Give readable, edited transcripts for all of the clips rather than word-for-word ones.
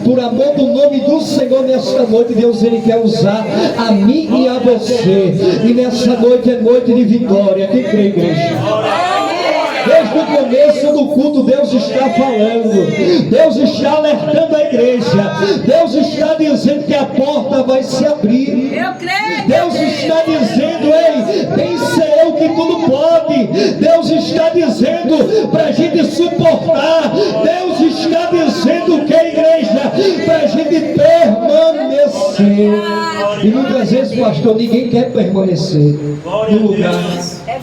Por amor do nome do Senhor, nesta noite, Deus, Ele quer usar a mim e a você. E nessa noite é noite de vitória. Quem crê, igreja? Desde o começo do culto, Deus está falando. Deus está alertando a igreja. Deus está dizendo que a porta vai se abrir. Deus está dizendo, ei, tem ser eu que tudo pode. Deus está dizendo para a gente suportar. Deus está dizendo que a igreja, para a gente permanecer. E muitas vezes, pastor, ninguém quer permanecer no lugar.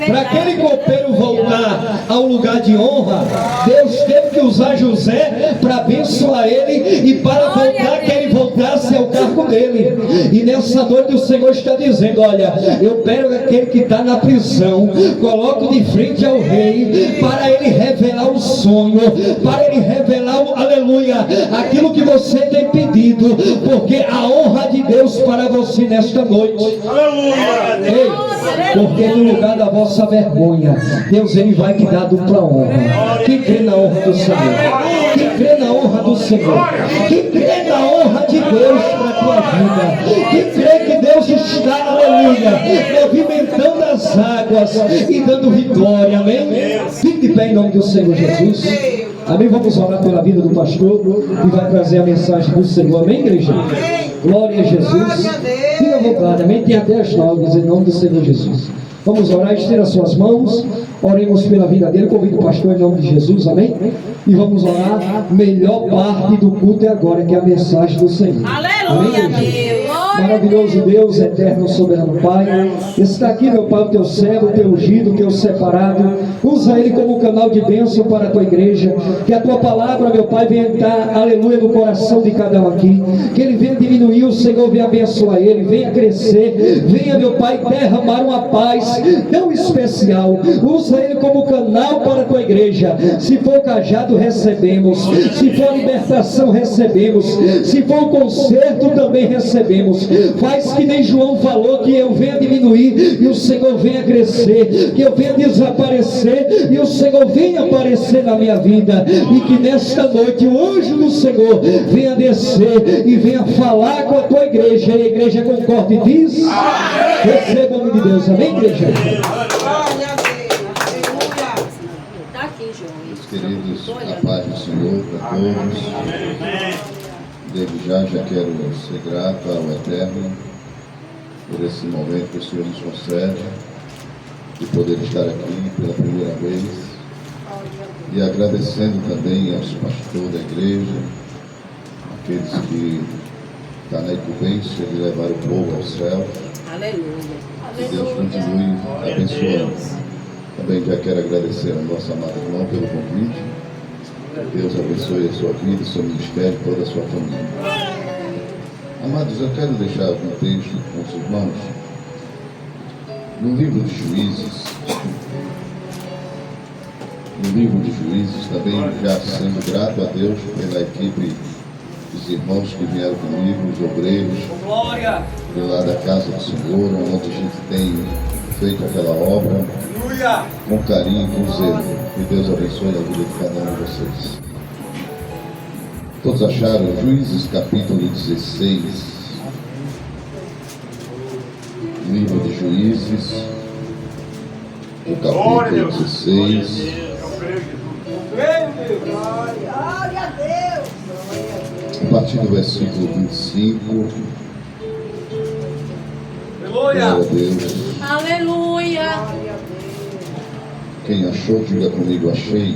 Para aquele copeiro voltar ao lugar de honra, Deus teve que usar José para abençoar ele e para voltar, que ele voltasse ao cargo dele. E nessa noite o Senhor está dizendo, olha, eu pego aquele que está na prisão, coloco de frente ao rei, para ele revelar o sonho, para ele revelar o aleluia, aquilo que você tem pedido, porque a honra de Deus para você nesta noite. Aleluia! Ei, porque no lugar da vossa vergonha, Deus, Ele vai te dar dupla honra. Quem crê na honra do Senhor? Quem crê na honra do Senhor? Quem crê na honra de Deus para a tua vida? Quem crê que Deus está, aleluia, movimentando as águas e dando vitória, amém? Fique de pé em nome do Senhor Jesus. Amém? Vamos orar pela vida do pastor e vai trazer a mensagem do Senhor, amém, igreja? Glória a Jesus. Fique à vontade, amém? Tem até as 9, em nome do Senhor Jesus. Vamos orar, estenda as suas mãos, oremos pela vida dele, convido o pastor em nome de Jesus, amém? E vamos orar, melhor parte do culto é agora, que é a mensagem do Senhor. Aleluia, Deus! Maravilhoso Deus, eterno, soberano Pai, está aqui, meu Pai, o teu servo, o teu ungido, o teu separado, usa ele como canal de bênção para a tua igreja, que a tua palavra, meu Pai, venha entrar, aleluia, no coração de cada um aqui, que ele venha diminuir, o Senhor venha abençoar ele, venha crescer, venha, meu Pai, derramar uma paz tão especial, usa ele como canal para a tua igreja. Se for cajado, recebemos, se for libertação, recebemos, se for conserto, também recebemos. Faz que nem João falou, que eu venha diminuir e o Senhor venha crescer, que eu venha desaparecer e o Senhor venha aparecer na minha vida, e que nesta noite o anjo do Senhor venha descer e venha falar com a tua igreja, e a igreja concorda e diz: receba o nome de Deus, amém, igreja? Meus queridos, a paz do Senhor para todos. Desde já quero ser grato ao Eterno por esse momento que o Senhor nos concede de poder estar aqui pela primeira vez, e agradecendo também aos pastores da igreja, aqueles que estão na incumbência de levar o povo ao céu. Aleluia. Que Deus continue abençoando. Também já quero agradecer a nossa amada irmã pelo convite. Deus abençoe a sua vida, o seu ministério e toda a sua família. Amados, eu quero deixar um texto com os irmãos no livro de Juízes. No livro de Juízes, também já sendo grato a Deus pela equipe dos irmãos que vieram comigo, os obreiros de lá da casa do Senhor, onde a gente tem feito aquela obra com carinho, com zelo. Que Deus abençoe a vida de cada um de vocês. Todos acharam Juízes capítulo 16, livro de Juízes, o capítulo 16. A partir do versículo 25. Glória a Deus. Aleluia. Quem achou, diga comigo, achei.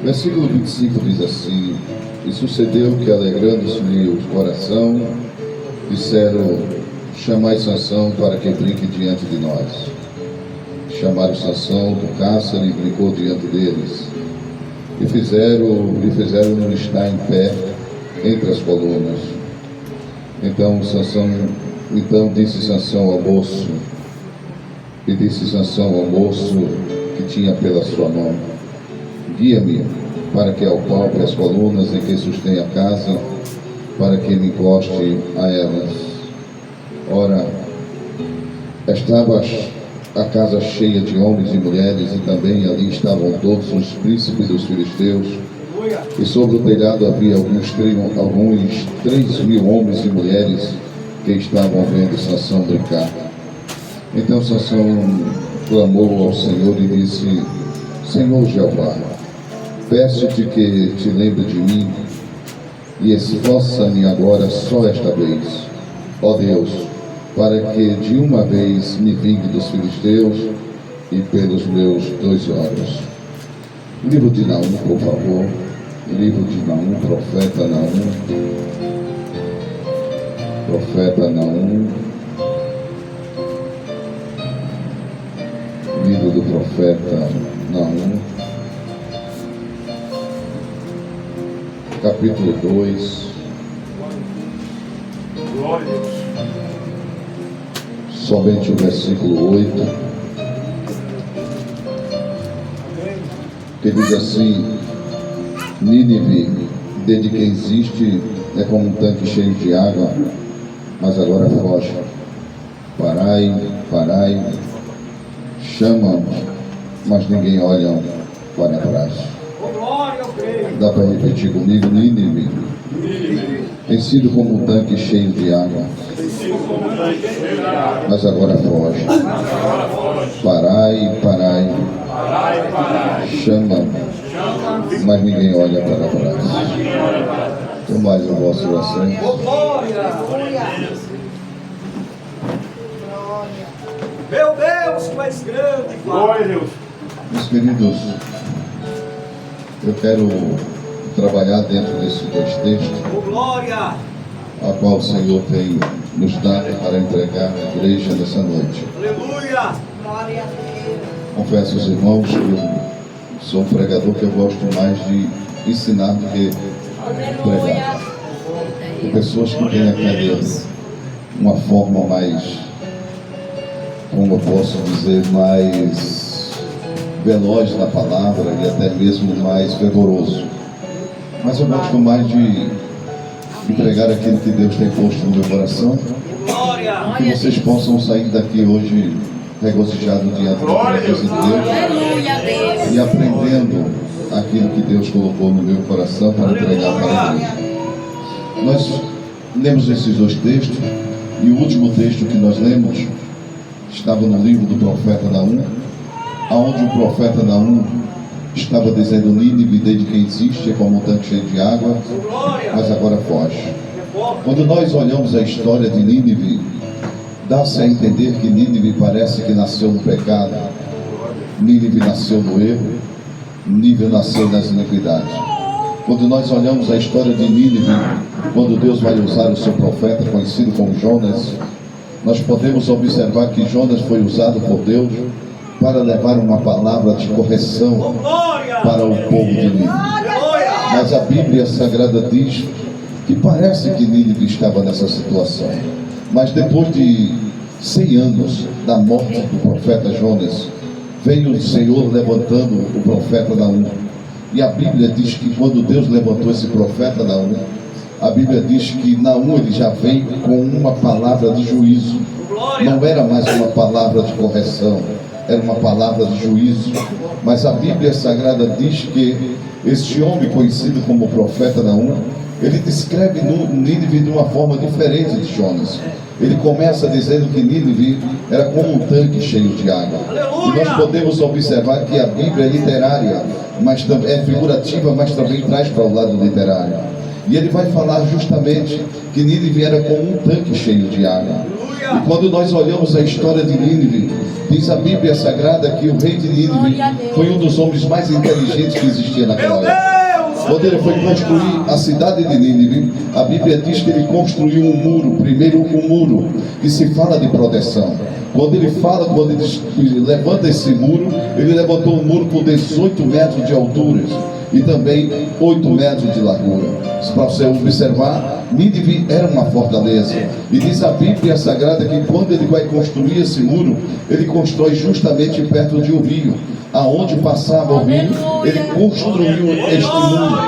Versículo 25 diz assim: e sucedeu que, alegrando-se-lhe o coração, disseram: chamai Sansão para que brinque diante de nós. Chamaram Sansão do cárcere e brincou diante deles. E fizeram-no estar em pé entre as colunas. Então disse Sansão ao moço, e disse Sansão ao moço que tinha pela sua mão: guia-me para que alpalpe as colunas em que sustém a casa, para que me encoste a elas. Ora, estava a casa cheia de homens e mulheres, e também ali estavam todos os príncipes dos filisteus, E sobre o telhado havia alguns 3.000 homens e mulheres que estavam vendo Sansão brincar. Então Sansão clamou ao Senhor e disse: Senhor Jeová, peço-te que te lembre de mim e esforça-me agora só esta vez, ó Deus, para que de uma vez me vingue dos filisteus e pelos meus 2 olhos. Livro de Naum, por favor. Livro de Naum, profeta Naum. Profeta Naum. Livro do profeta Naum. Capítulo 2. Somente o versículo 8. Que diz assim: Nínive, desde que existe, é como um tanque cheio de água, mas agora foge. Parai, parai, chamam, mas ninguém olha para trás. Dá para repetir comigo? Nínive tem sido como um tanque cheio de água, mas agora foge. Parai, parai, chama, mas ninguém olha para trás. Tomai o vosso assento. Meu Deus, tu és grande, glória a Deus. Meus queridos, eu quero trabalhar dentro desses 2 textos, a qual o Senhor tem nos dado para entregar à igreja nessa noite. Aleluia! Glória a Deus. Confesso aos irmãos que eu sou um pregador que eu gosto mais de ensinar do que pregar. Tem pessoas que têm uma forma mais, como eu posso dizer, mais veloz na palavra e até mesmo mais fervoroso. Mas eu gosto mais de pregar aquilo que Deus tem posto no meu coração, que vocês possam sair daqui hoje regozijado diante da presença de Deus e aprendendo aquilo que Deus colocou no meu coração para entregar para a igreja. Nós lemos esses 2 textos e o último texto que nós lemos estava no livro do profeta Naum, aonde o profeta Naum estava dizendo: Nínive, desde que existe, é como um tanque cheio de água, mas agora foge. Quando nós olhamos a história de Nínive, dá-se a entender que Nínive parece que nasceu no pecado, Nínive nasceu no erro, Nínive nasceu nas iniquidades. Quando nós olhamos a história de Nínive, quando Deus vai usar o seu profeta, conhecido como Jonas, nós podemos observar que Jonas foi usado por Deus para levar uma palavra de correção para o povo de Nínive. Mas a Bíblia Sagrada diz que parece que Nínive estava nessa situação. Mas depois de 100 anos da morte do profeta Jonas, veio o Senhor levantando o profeta Naum. E a Bíblia diz que quando Deus levantou esse profeta Naum, a Bíblia diz que Naum ele já vem com uma palavra de juízo. Não era mais uma palavra de correção, era uma palavra de juízo. Mas a Bíblia Sagrada diz que este homem conhecido como profeta Naum, ele descreve Nínive de uma forma diferente de Jonas. Ele começa dizendo que Nínive era como um tanque cheio de água. E nós podemos observar que a Bíblia é literária, mas também é figurativa, mas também traz para o lado literário. E ele vai falar justamente que Nínive era como um tanque cheio de água. E quando nós olhamos a história de Nínive, diz a Bíblia Sagrada que o rei de Nínive foi um dos homens mais inteligentes que existia naquela época. Quando ele foi construir a cidade de Nínive, a Bíblia diz que ele construiu um muro, primeiro um muro, que se fala de proteção. Quando ele levanta esse muro, ele levantou um muro com 18 metros de altura e também 8 metros de largura. Para você observar, Nínive era uma fortaleza. E diz a Bíblia Sagrada que quando ele vai construir esse muro, ele constrói justamente perto de um rio. Aonde passava o rio, ele construiu este muro.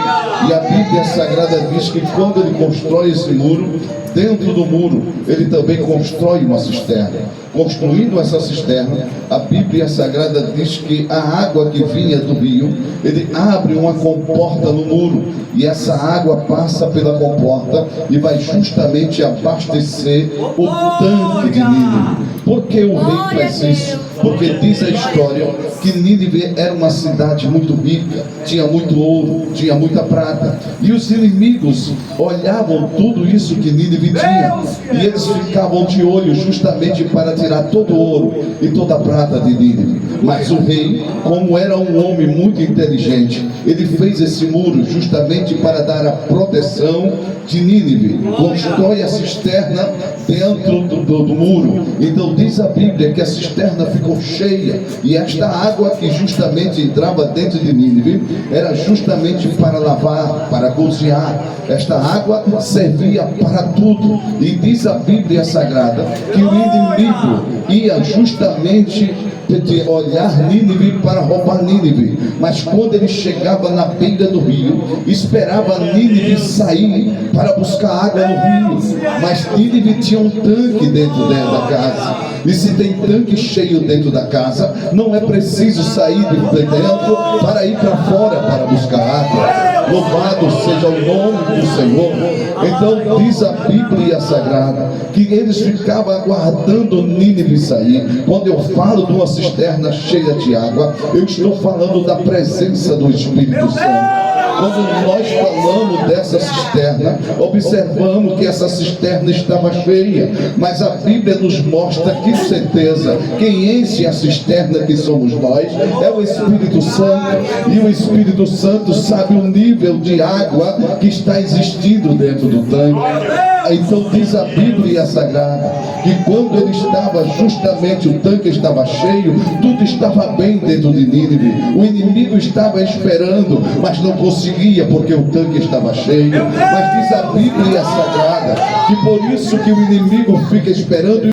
E a Bíblia Sagrada diz que quando ele constrói esse muro, dentro do muro, ele também constrói uma cisterna. Construindo essa cisterna, a Bíblia Sagrada diz que a água que vinha do rio, ele abre uma comporta no muro, e essa água passa pela comporta e vai justamente abastecer o tanque de Nínive. Por que o rei faz isso? Porque diz a história que Nínive era uma cidade muito rica, tinha muito ouro, tinha muita prata, e os inimigos olhavam tudo isso que Nínive tinha, e eles ficavam de olho justamente para tirar todo o ouro e toda a prata de Nínive. Mas o rei, como era um homem muito inteligente, ele fez esse muro justamente para dar a proteção de Nínive. Constrói a cisterna dentro do muro. Então diz a Bíblia que a cisterna ficou cheia, e esta água que justamente entrava dentro de Nínive era justamente para lavar, para cozinhar. Esta água servia para tudo, e diz a Bíblia Sagrada que o inimigo ia justamente de olhar Nínive para roubar Nínive, mas quando ele chegava na beira do rio, esperava Nínive sair para buscar água no rio, mas Nínive tinha um tanque dentro da casa, e se tem tanque cheio dentro da casa, não é preciso sair de dentro para ir para fora para buscar água. Louvado seja o nome do Senhor. Então diz a Bíblia Sagrada que eles ficavam aguardando Nínive sair. Quando eu falo de uma cisterna cheia de água, eu estou falando da presença do Espírito Santo. Quando nós falamos dessa cisterna, observamos que essa cisterna estava cheia, mas a Bíblia nos mostra que certeza, quem enche a cisterna que somos nós, é o Espírito Santo, e o Espírito Santo sabe o nível de água que está existindo dentro do tanque. Então diz a Bíblia Sagrada que quando ele estava justamente, o tanque estava cheio, tudo estava bem dentro de Nínive. O inimigo estava esperando, mas não conseguia, porque o tanque estava cheio. Mas diz a Bíblia Sagrada que por isso que o inimigo fica esperando